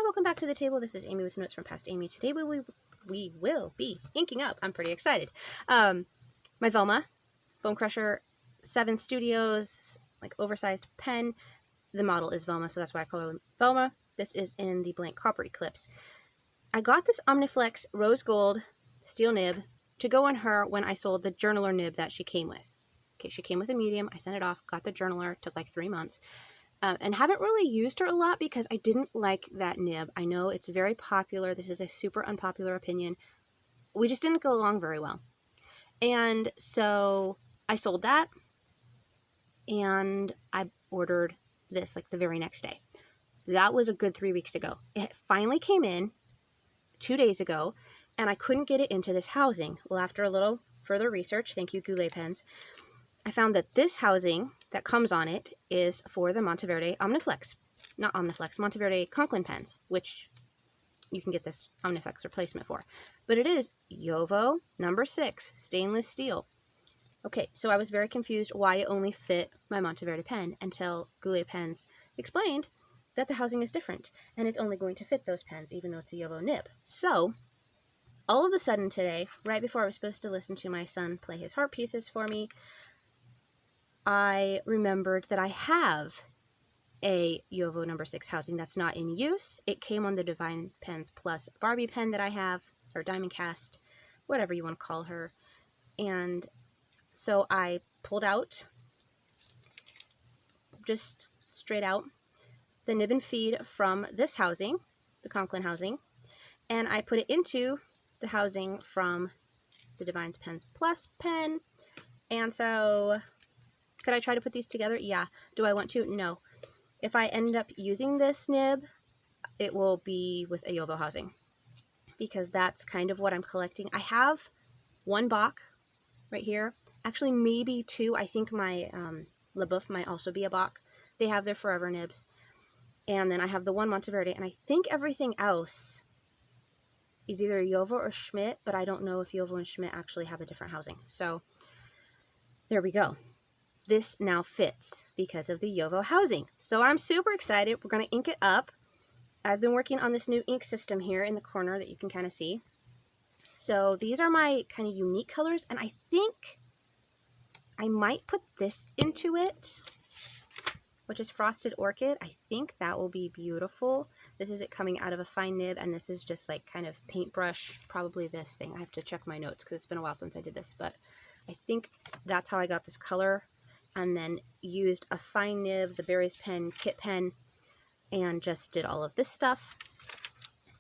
welcome back to the table. This is Amy with Notes from Past Amy. Today we will be inking up. I'm pretty excited. My Velma Foam Crusher 7 Studios, like oversized pen. The model is Velma, so that's why I call her Velma. This is in the blank copper eclipse. I got this omniflex rose gold steel nib to go on her when I sold the journaler nib that she came with. Okay, she came with a medium. I sent it off, got the journaler, took like 3 months. And haven't really used her a lot because I didn't like that nib. I know it's very popular. This is a super unpopular opinion. We just didn't go along very well. And so I sold that and I ordered this like the very next day. That was a good 3 weeks ago. It finally came in 2 days ago and I couldn't get it into this housing. Well, after a little further research, thank you Goulet pens, I found that this housing that comes on it is for the Monteverde omniflex. Not omniflex, Monteverde Conklin pens, which you can get this omniflex replacement for. But it is Jowo number 6 stainless steel. Okay, so I was very confused why it only fit my Monteverde pen until Goulet pens explained that the housing is different and it's only going to fit those pens even though it's a Jowo nib. So all of a sudden today, right before I was supposed to listen to my son play his harp pieces for me, I remembered that I have a Jowo number 6 housing that's not in use. It came on the Divine Pens Plus Barbie pen that I have, or Diamond Cast, whatever you want to call her. And so I pulled out, just straight out, the nib and feed from this housing, the Conklin housing, and I put it into the housing from the Divine Pens Plus pen. And so could I try to put these together? Yeah. Do I want to? No. If I end up using this nib, it will be with a Jowo housing because that's kind of what I'm collecting. I have 1 Bach right here. Actually, maybe 2. I think my Le Boeuf might also be a Bach. They have their forever nibs. And then I have the 1 Monteverde, and I think everything else is either Jowo or Schmidt, but I don't know if Jowo and Schmidt actually have a different housing. So there we go. This now fits because of the Jowo housing. So I'm super excited. We're going to ink it up. I've been working on this new ink system here in the corner that you can kind of see. So these are my kind of unique colors, and I think I might put this into it, which is Frosted Orchid. I think that will be beautiful. This is it coming out of a fine nib, and this is just like kind of paintbrush, probably this thing. I have to check my notes because it's been a while since I did this, but I think that's how I got this color. And then used a fine nib, the Berries pen, kit pen, and just did all of this stuff.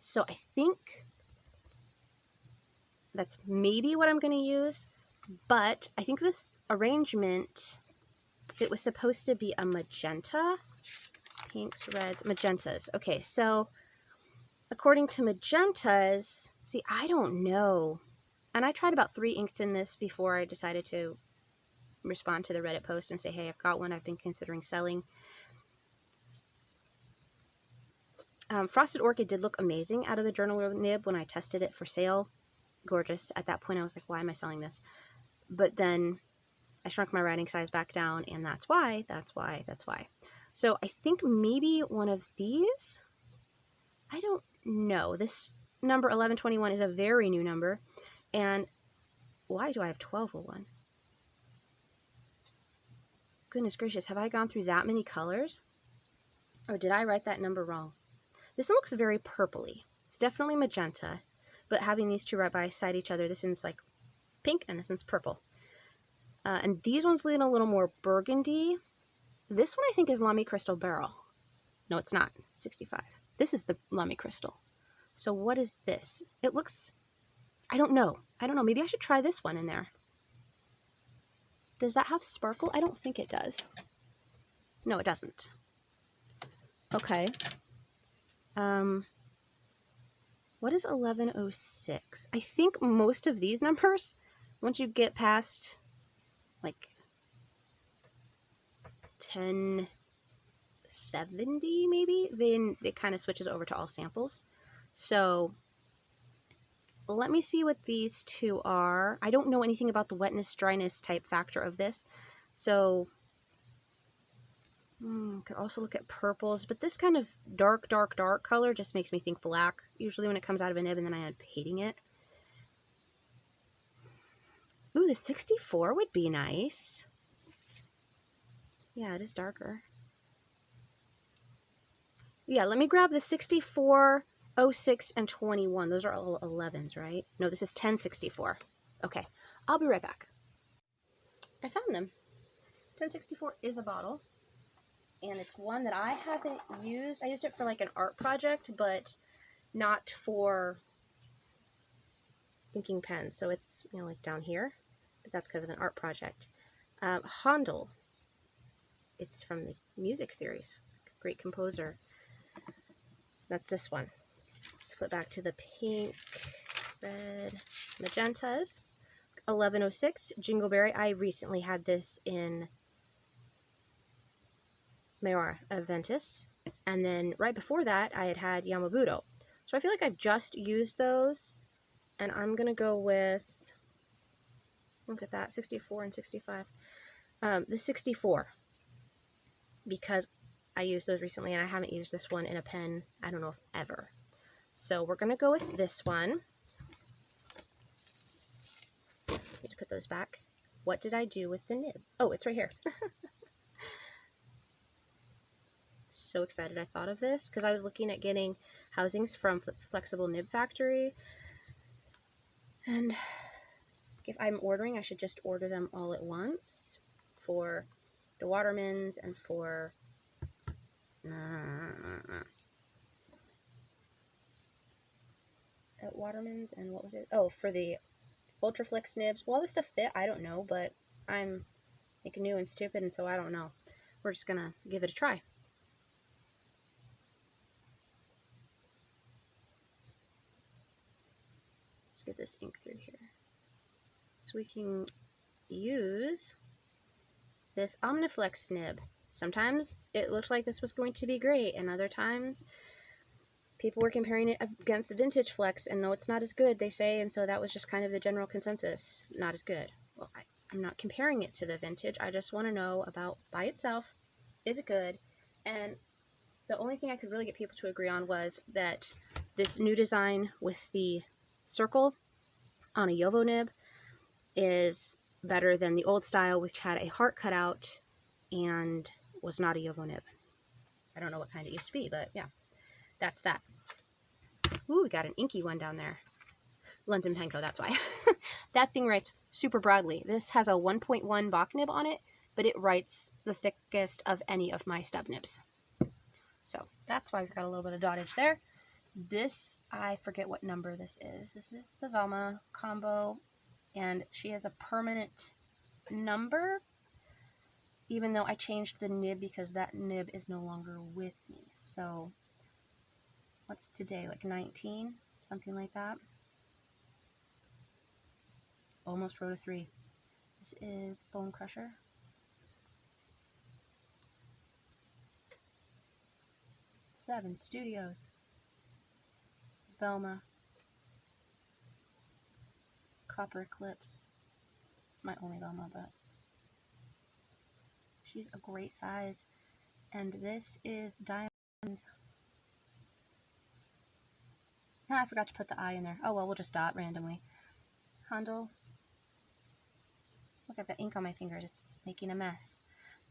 So I think that's maybe what I'm going to use, but I think this arrangement, it was supposed to be a magenta, pinks, reds, magentas. Okay, so according to magentas, see, I don't know. And I tried about 3 inks in this before I decided to respond to the Reddit post and say, hey, I've got one I've been considering selling. Frosted Orchid did look amazing out of the journaler nib when I tested it for sale. Gorgeous. At that point I was like, why am I selling this? But then I shrunk my writing size back down, and that's why. So I think maybe one of these, I don't know. This number 1121 is a very new number, and why do I have 1201? Goodness gracious, have I gone through that many colors? Or did I write that number wrong? This one looks very purpley. It's definitely magenta, but having these two right beside each other, this one's like pink and this one's purple. And these ones lean a little more burgundy. This one I think is Lamy Crystal Beryl. No, it's not. 65. This is the Lamy Crystal. So what is this? It looks, I don't know. Maybe I should try this one in there. Does that have sparkle? I don't think it does. No, it doesn't. Okay. What is 1106? I think most of these numbers, once you get past like 1070 maybe, then it kind of switches over to all samples. So let me see what these two are. I don't know anything about the wetness, dryness type factor of this. So Could also look at purples, but this kind of dark color just makes me think black, usually when it comes out of a nib, and then I end up hating it. Ooh, the 64 would be nice. Yeah, it is darker. Yeah, let me grab the 64, 06, and 21. Those are all 11s, right? No, this is 1064. Okay, I'll be right back. I found them. 1064 is a bottle, and it's one that I haven't used. I used it for like an art project, but not for inking pens. So it's, you know, like down here, but that's because of an art project. Handel. It's from the music series. Great composer. That's this one. Let's flip back to the pink, red, magentas. 1106, Jingleberry. I recently had this in Mayora of Ventus. And then right before that, I had Yamabudo. So I feel like I've just used those. And I'm going to go with, look at that, 64 and 65. The 64. Because I used those recently and I haven't used this one in a pen, I don't know if ever. So we're going to go with this one. Need to put those back. What did I do with the nib? Oh, it's right here. So excited I thought of this because I was looking at getting housings from Flexible Nib Factory. And if I'm ordering, I should just order them all at once for the Watermans and for Watermans and what was it? Oh, for the Ultraflex nibs. Will all this stuff fit? I don't know, but I'm like new and stupid, and so I don't know. We're just gonna give it a try. Let's get this ink through here. So we can use this omniflex nib. Sometimes it looks like this was going to be great, and other times people were comparing it against the vintage flex, and no, it's not as good, they say, and so that was just kind of the general consensus. Not as good. Well, I'm not comparing it to the vintage. I just want to know about, by itself, is it good? And the only thing I could really get people to agree on was that this new design with the circle on a Jowo nib is better than the old style, which had a heart cut out and was not a Jowo nib. I don't know what kind it used to be, but yeah, that's that. Ooh, we got an inky one down there. London Penco, that's why. That thing writes super broadly. This has a 1.1 Bach nib on it, but it writes the thickest of any of my stub nibs. So that's why we've got a little bit of dottage there. This, I forget what number this is. This is the Velma combo, and she has a permanent number, even though I changed the nib because that nib is no longer with me. So what's today, like 19? Something like that. Almost wrote a 3. This is Bone Crusher. Seven Studios. Velma. Copper Eclipse. It's my only Velma, but she's a great size. And this is Diamonds. I forgot to put the I in there. Oh well, we'll just dot randomly. Handel. Look at the ink on my fingers. It's making a mess.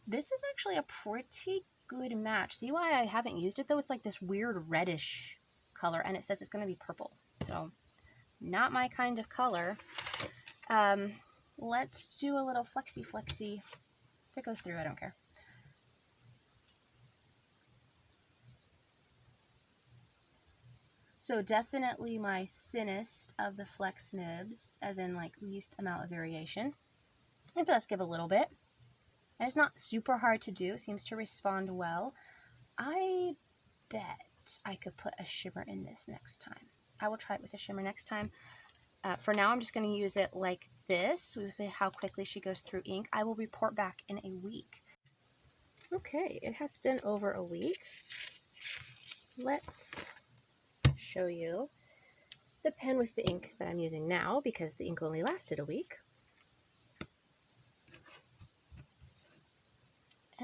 This is actually a pretty good match. See why I haven't used it though? It's like this weird reddish color, and it says it's going to be purple. So not my kind of color. Let's do a little flexy. If it goes through, I don't care. So definitely my thinnest of the flex nibs, as in like least amount of variation. It does give a little bit. And it's not super hard to do. It seems to respond well. I bet I could put a shimmer in this next time. I will try it with a shimmer next time. For now, I'm just going to use it like this. We will see how quickly she goes through ink. I will report back in a week. Okay, it has been over a week. Let's show you the pen with the ink that I'm using now because the ink only lasted a week.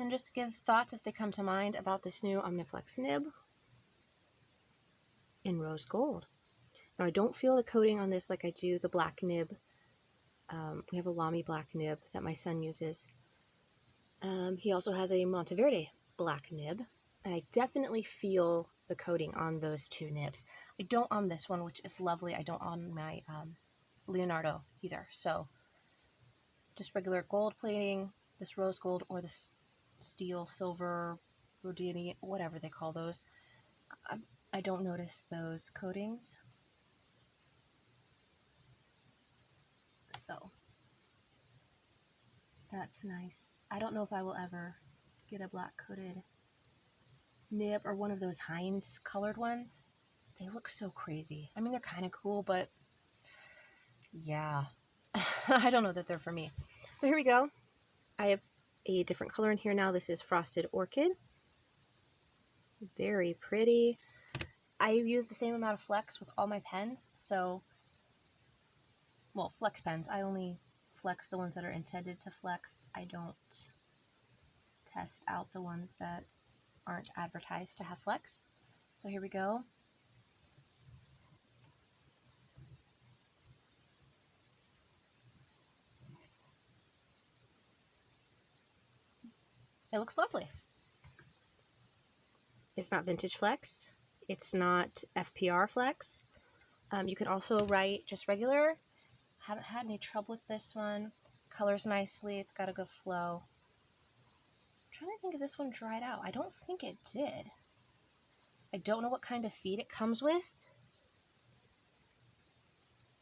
and just give thoughts as they come to mind about this new Omniflex nib in rose gold. Now, I don't feel the coating on this like I do the black nib. We have a Lamy black nib that my son uses. He also has a Monteverde black nib, and I definitely feel the coating on those two nibs. I don't on this one, which is lovely. I don't on my Leonardo either. So just regular gold plating, this rose gold or the steel, silver, rhodium, whatever they call those. I don't notice those coatings. So that's nice. I don't know if I will ever get a black coated nib or one of those Heinz colored ones. They look so crazy. I mean, they're kind of cool, but yeah, I don't know that they're for me. So here we go. I have a different color in here now. This is Frosted Orchid. Very pretty. I use the same amount of flex with all my pens, so, well, flex pens. I only flex the ones that are intended to flex. I don't test out the ones that aren't advertised to have flex. So here we go. It looks lovely. It's not vintage flex. It's not FPR flex. You can also write just regular. Haven't had any trouble with this one. Colors nicely. It's got a good flow. I'm trying to think if this one dried out. I don't think it did. I don't know what kind of feed it comes with.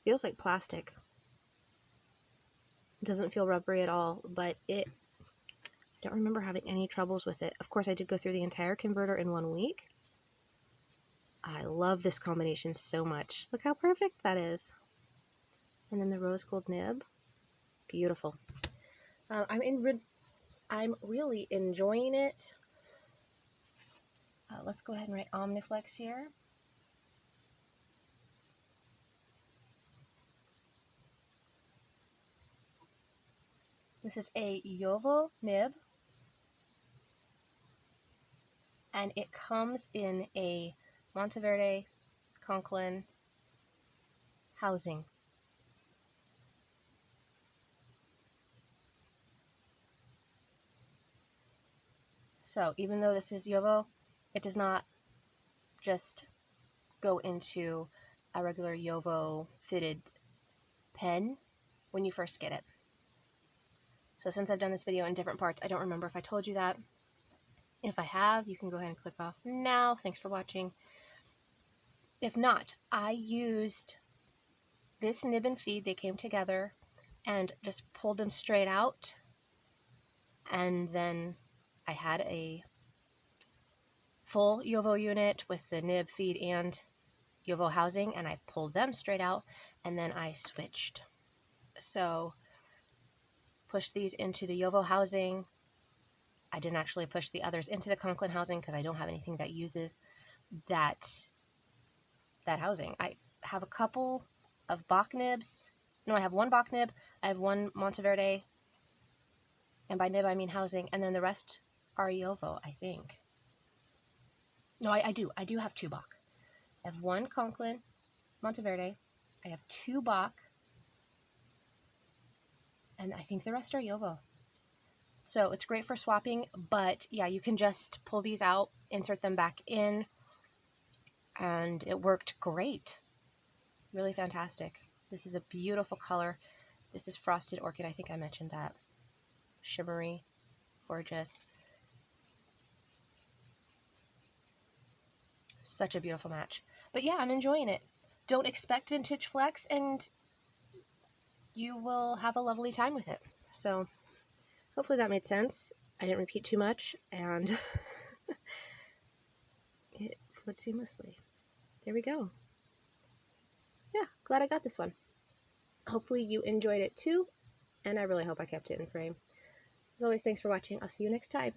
Feels like plastic. It doesn't feel rubbery at all, but I don't remember having any troubles with it. Of course, I did go through the entire converter in 1 week. I love this combination so much. Look how perfect that is. And then the rose gold nib. Beautiful. I'm really enjoying it. Let's go ahead and write Omniflex here. This is a Jowo nib, and it comes in a Monteverde Conklin housing. So even though this is Jowo, it does not just go into a regular Jowo fitted pen when you first get it. So since I've done this video in different parts, I don't remember if I told you that. If I have, you can go ahead and click off now. Thanks for watching. If not, I used this nib and feed. They came together and just pulled them straight out. And then I had a full Jowo unit with the nib, feed, and Jowo housing, and I pulled them straight out, and then I switched. So pushed these into the Jowo housing. I didn't actually push the others into the Conklin housing because I don't have anything that uses that housing. I have a couple of Bach nibs. No, I have one Bach nib. I have one Monteverde. And by nib, I mean housing. And then the rest are Jowo, I think. No, I do. I do have two Bach. I have one Conklin Monteverde. I have two Bach. And I think the rest are Jowo. So it's great for swapping, but yeah, you can just pull these out, insert them back in, and it worked great. Really fantastic. This is a beautiful color. This is Frosted Orchid. I think I mentioned that. Shimmery, gorgeous. Such a beautiful match. But yeah, I'm enjoying it. Don't expect vintage flex, and you will have a lovely time with it. So hopefully that made sense. I didn't repeat too much, and it flowed seamlessly. There we go. Yeah, glad I got this one. Hopefully you enjoyed it too, and I really hope I kept it in frame. As always, thanks for watching. I'll see you next time.